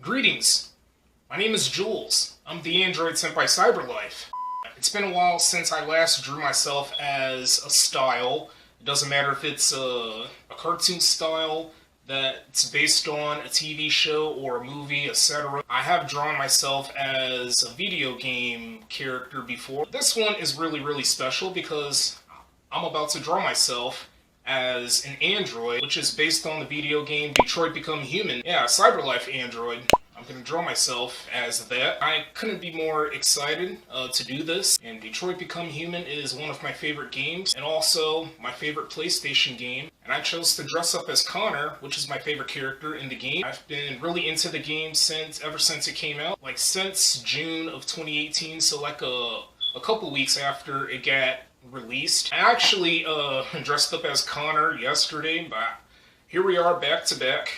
Greetings, my name is Jules. I'm the android sent by Cyberlife. It's been a while since I last drew myself as a style. It doesn't matter if it's a cartoon style that's based on a TV show or a movie, etc. I have drawn myself as a video game character before. This one is really special because I'm about to draw myself as an android, which is based on the video game Detroit Become Human. Yeah, Cyberlife android. I'm gonna draw myself as that. I couldn't be more excited to do this. And Detroit Become Human is one of my favorite games, and also my favorite PlayStation game. And I chose to dress up as Connor, which is my favorite character in the game. I've been really into the game ever since it came out, like since June of 2018. So like a couple weeks after it got released. I actually dressed up as Connor yesterday, but here we are back to back.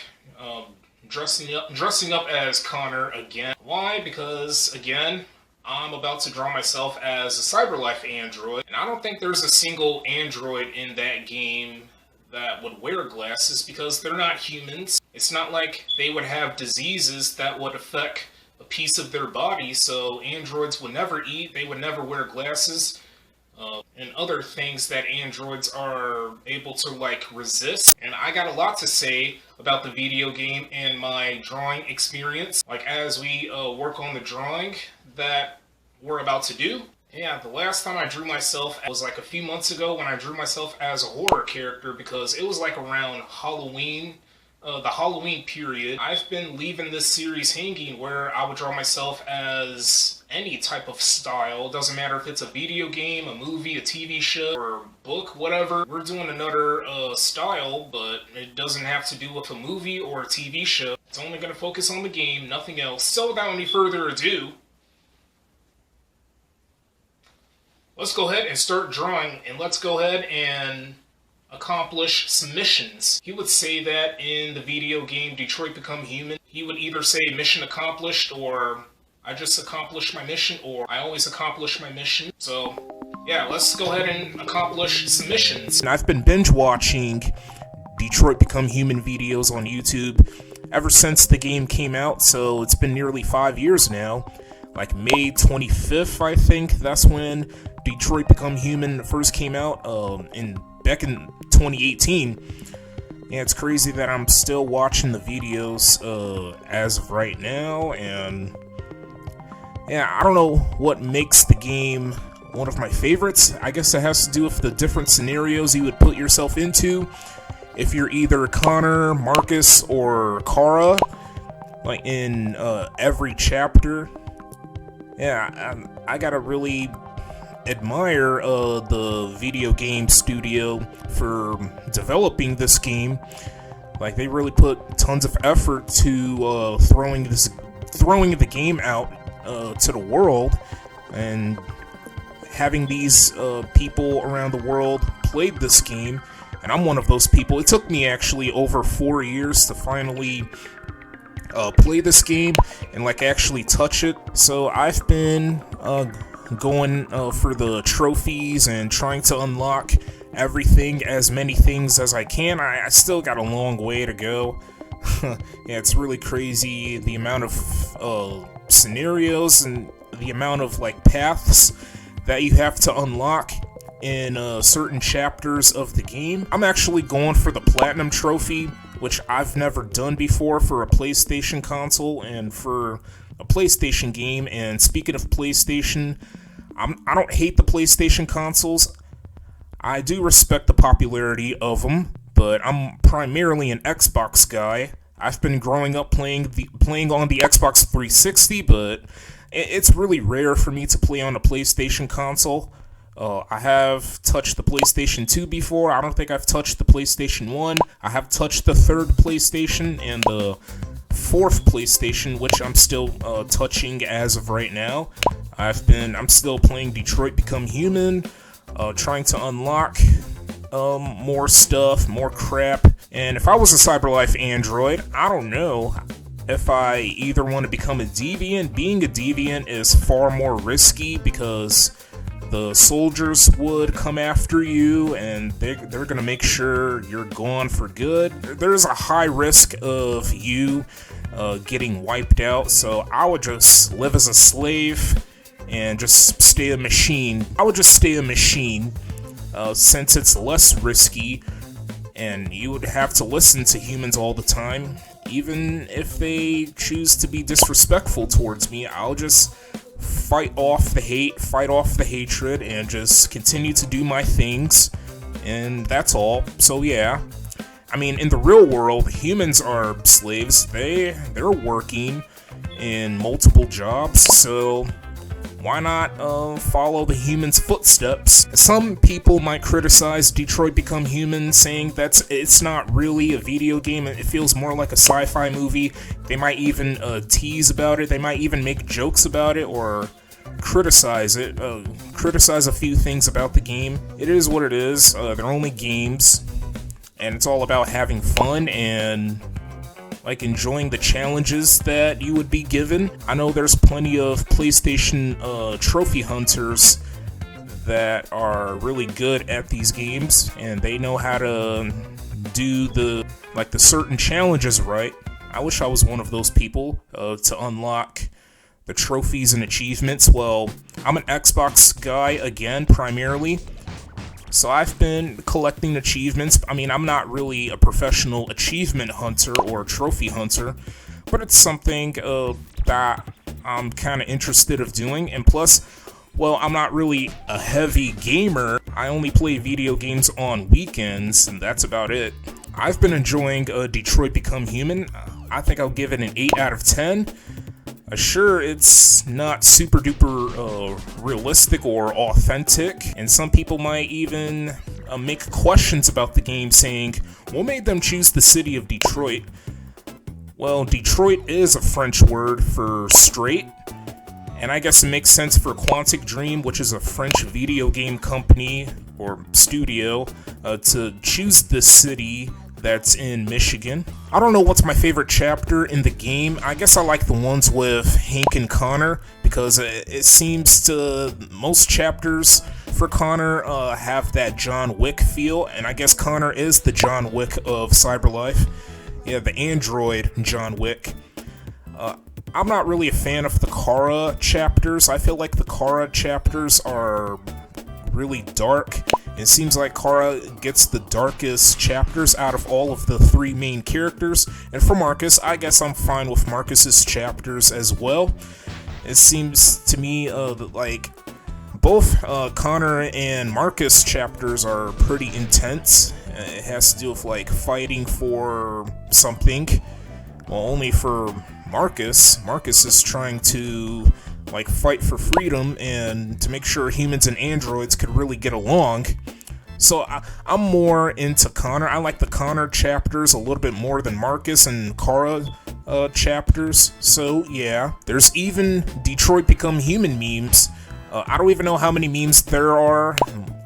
Dressing up as Connor again. Why? Because, again, I'm about to draw myself as a Cyberlife android, and I don't think there's a single android in that game that would wear glasses because they're not humans. It's not like they would have diseases that would affect a piece of their body, so androids would never eat, they would never wear glasses. And other things that androids are able to resist. And I got a lot to say about the video game and my drawing experience, as we work on the drawing that we're about to do. Yeah, the last time I drew myself was a few months ago when I drew myself as a horror character, because it was around Halloween. The Halloween period. I've been leaving this series hanging where I would draw myself as any type of style. Doesn't matter if it's a video game, a movie, a TV show, or a book, whatever. We're doing another style, but it doesn't have to do with a movie or a TV show. It's only going to focus on the game, nothing else. So without any further ado, let's go ahead and start drawing, and let's go ahead and accomplish some missions. He would say that in the video game Detroit Become Human. He would either say mission accomplished, or I just accomplished my mission, or I always accomplish my mission. So yeah, let's go ahead and accomplish some missions. And I've been binge watching Detroit Become Human videos on YouTube ever since the game came out, so it's been nearly 5 years now. May 25th, I think, that's when Detroit Become Human first came out, back in 2018. Yeah, it's crazy that I'm still watching the videos as of right now, and yeah, I don't know what makes the game one of my favorites. I guess it has to do with the different scenarios you would put yourself into if you're either Connor, Marcus, or Kara, in every chapter. Yeah, I gotta really admire the video game studio for developing this game. They really put tons of effort to throwing the game out to the world, and having these people around the world played this game, and I'm one of those people. It took me actually over 4 years to finally play this game and actually touch it. So I've been going for the trophies and trying to unlock everything, as many things as I can. I still got a long way to go. Yeah, it's really crazy the amount of scenarios and the amount of paths that you have to unlock in certain chapters of the game. I'm actually going for the Platinum Trophy, which I've never done before for a PlayStation console and for a PlayStation game. And speaking of PlayStation, I don't hate the PlayStation consoles. I do respect the popularity of them, but I'm primarily an Xbox guy. I've been growing up playing on the Xbox 360, but it's really rare for me to play on a PlayStation console. I have touched the PlayStation 2 before. I don't think I've touched the PlayStation 1. I have touched the third PlayStation and the fourth PlayStation, which I'm still touching as of right now. I'm still playing Detroit Become Human, trying to unlock more stuff, more crap. And if I was a Cyberlife android, I don't know if I either want to become a deviant. Being a deviant is far more risky because the soldiers would come after you, and they're gonna make sure you're gone for good. There's a high risk of you getting wiped out, so I would just live as a slave and just stay a machine. I would just stay a machine, since it's less risky, and you would have to listen to humans all the time. Even if they choose to be disrespectful towards me, I'll just fight off the hate, fight off the hatred, and just continue to do my things, and that's all. So yeah, I mean, in the real world, humans are slaves. They're working in multiple jobs, so why not follow the humans' footsteps? Some people might criticize Detroit Become Human, saying that it's not really a video game, it feels more like a sci-fi movie. They might even tease about it, they might even make jokes about it, or criticize it, criticize a few things about the game. It is what it is, they're only games, and it's all about having fun and like enjoying the challenges that you would be given. I know there's plenty of PlayStation trophy hunters that are really good at these games, and they know how to do the certain challenges right. I wish I was one of those people to unlock the trophies and achievements. Well, I'm an Xbox guy again, primarily. So I've been collecting achievements. I mean, I'm not really a professional achievement hunter or trophy hunter, but it's something that I'm kind of interested of doing. And plus, well, I'm not really a heavy gamer. I only play video games on weekends, and that's about it. I've been enjoying Detroit Become Human. I think I'll give it an 8 out of 10. Sure, it's not super duper realistic or authentic, and some people might even make questions about the game, saying, what made them choose the city of Detroit? Well, Detroit is a French word for straight, and I guess it makes sense for Quantic Dream, which is a French video game company or studio, to choose this city that's in Michigan. I don't know what's my favorite chapter in the game. I guess I like the ones with Hank and Connor, because it seems to most chapters for Connor have that John Wick feel, and I guess Connor is the John Wick of Cyberlife. Yeah, the android John Wick. I'm not really a fan of the Kara chapters. I feel like the Kara chapters are really dark. It seems like Kara gets the darkest chapters out of all of the 3 main characters, and for Marcus, I guess I'm fine with Marcus's chapters as well. It seems to me that like both Connor and Marcus chapters are pretty intense. It has to do with like fighting for something. Well, only for Marcus. Marcus is trying to like fight for freedom and to make sure humans and androids could really get along. So I'm more into Connor. I like the Connor chapters a little bit more than Marcus and Kara chapters. So yeah, there's even Detroit Become Human memes. I don't even know how many memes there are.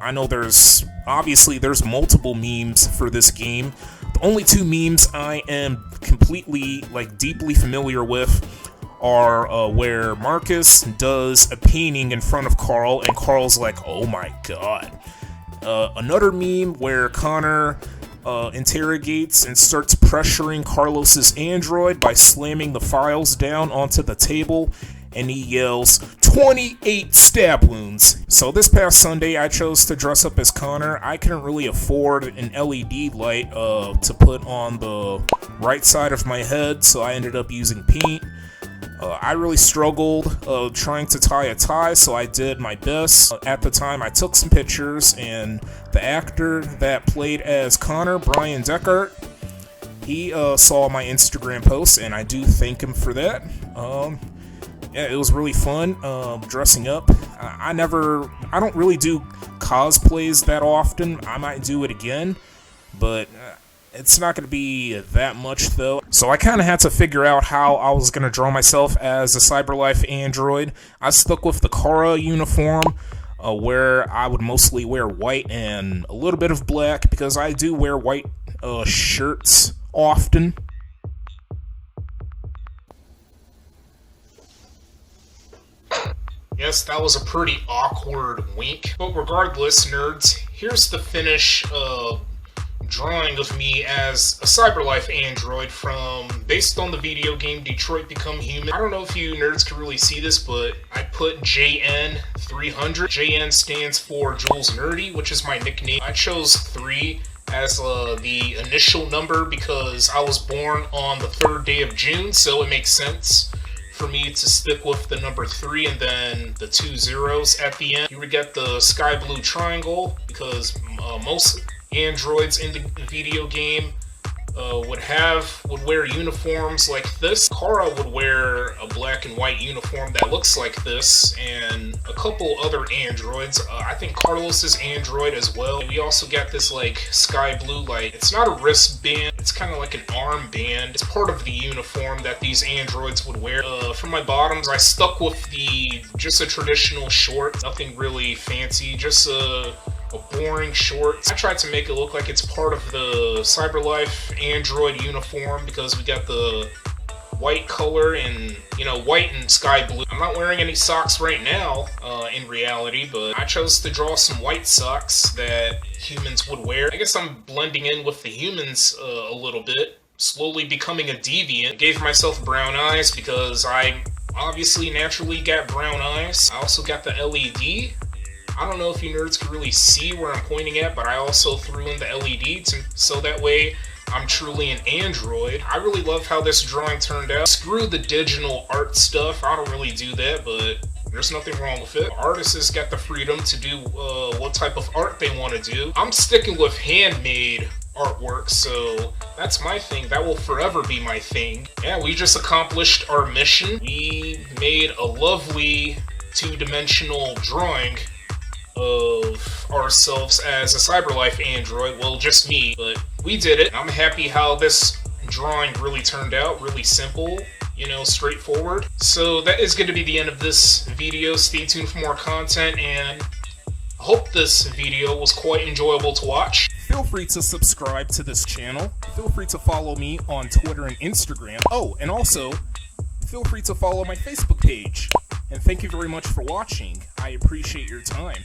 I know there's multiple memes for this game. The only 2 memes I am completely like deeply familiar with are where Marcus does a painting in front of Carl, and Carl's like, oh my god. Another meme where Connor interrogates and starts pressuring Carlos's android by slamming the files down onto the table, and he yells, 28 stab wounds. So this past Sunday, I chose to dress up as Connor. I couldn't really afford an LED light to put on the right side of my head, so I ended up using paint. I really struggled trying to tie a tie, so I did my best. At the time, I took some pictures, and the actor that played as Connor, Brian Deckard, he saw my Instagram post, and I do thank him for that. Yeah, it was really fun dressing up. I don't really do cosplays that often. I might do it again, but it's not going to be that much, though. So I kind of had to figure out how I was going to draw myself as a Cyberlife android. I stuck with the Kara uniform, where I would mostly wear white and a little bit of black, because I do wear white shirts often. Yes, that was a pretty awkward wink. But regardless, nerds, here's the finish of drawing of me as a Cyberlife android based on the video game Detroit Become Human. I don't know if you nerds can really see this, but I put JN300. JN stands for Jules Nerdy, which is my nickname. I chose 3 as the initial number because I was born on the 3rd day of June, so it makes sense for me to stick with the number 3 and then the 2 zeros at the end. You would get the sky blue triangle because most androids in the video game would wear uniforms like this. Kara would wear a black and white uniform that looks like this, and a couple other androids. I think Carlos is android as well. And we also got this like sky blue, like it's not a wristband, it's kind of like an armband. It's part of the uniform that these androids would wear. For my bottoms, I stuck with just a traditional short, nothing really fancy, just a boring short. I tried to make it look like it's part of the Cyberlife android uniform because we got the white color and, you know, white and sky blue. I'm not wearing any socks right now, in reality, but I chose to draw some white socks that humans would wear. I guess I'm blending in with the humans a little bit, slowly becoming a deviant. I gave myself brown eyes because I obviously naturally got brown eyes. I also got the LED. I don't know if you nerds can really see where I'm pointing at, but I also threw in the LED so that way I'm truly an android. I really love how this drawing turned out. Screw the digital art stuff, I don't really do that, but there's nothing wrong with it. Artists got the freedom to do what type of art they want to do. I'm sticking with handmade artwork, so that's my thing. That will forever be my thing. Yeah, we just accomplished our mission. We made a lovely 2-dimensional drawing of ourselves as a Cyberlife android. Well, just me, but we did it. I'm happy how this drawing really turned out. Really simple, you know, straightforward. So that is going to be the end of this video. Stay tuned for more content, and I hope this video was quite enjoyable to watch. Feel free to subscribe to this channel. Feel free to follow me on Twitter and Instagram. Oh, and also, feel free to follow my Facebook page. And thank you very much for watching. I appreciate your time.